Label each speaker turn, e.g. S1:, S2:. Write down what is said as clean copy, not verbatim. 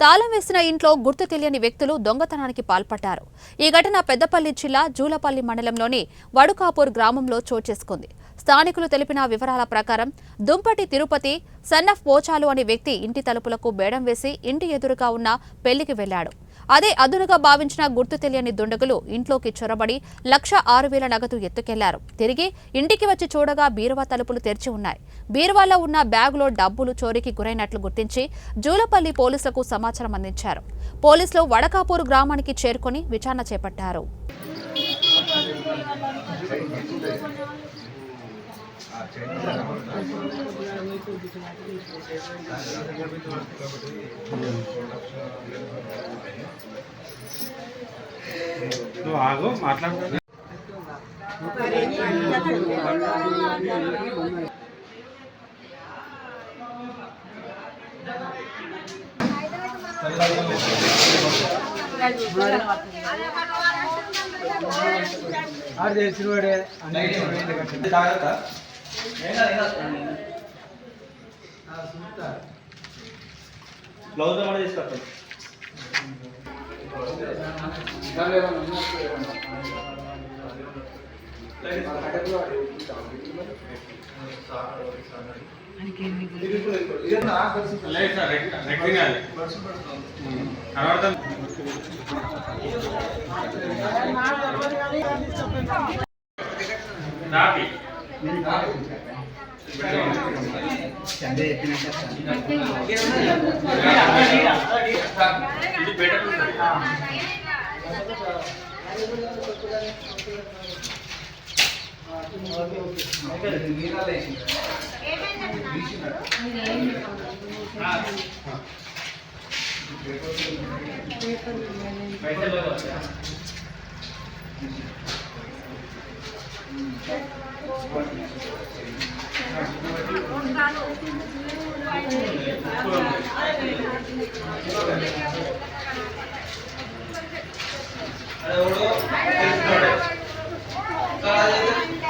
S1: తాళం వేసిన ఇంట్లో గుర్తు తెలియని వ్యక్తులు దొంగతనానికి పాల్పడ్డారు. ఈ ఘటన పెద్దపల్లి జిల్లా జూలపల్లి మండలంలోని వడుకాపూర్ గ్రామంలో చోటు చేసుకుంది. స్థానికులు తెలిపిన వివరాల ప్రకారం దుంపటి తిరుపతి సన్నఫ్ పోచాలు అనే వ్యక్తి ఇంటి తలుపులకు బేడం వేసి ఇంటి ఎదురుగా ఉన్న పెళ్లికి వెళ్లాడు. అదే అదునుగా భావించిన గుర్తు తెలియని దుండగులు ఇంట్లోకి చొరబడి 1,06,000 నగదు ఎత్తుకెళ్లారు. తిరిగి ఇంటికి వచ్చి చూడగా బీరువా తలుపులు తెరిచి ఉన్నాయి. బీరువాలో ఉన్న బ్యాగులో డబ్బులు చోరీకి గురైనట్లు గుర్తించి జూలపల్లి పోలీసులకు సమాచారం అందించారు. పోలీసులు వడకాపూర్ గ్రామానికి చేరుకుని విచారణ చేపట్టారు.
S2: ఆగో మాట్లాడుతున్నా బ్లౌజ్ కూడా తీసుకొస్తాను.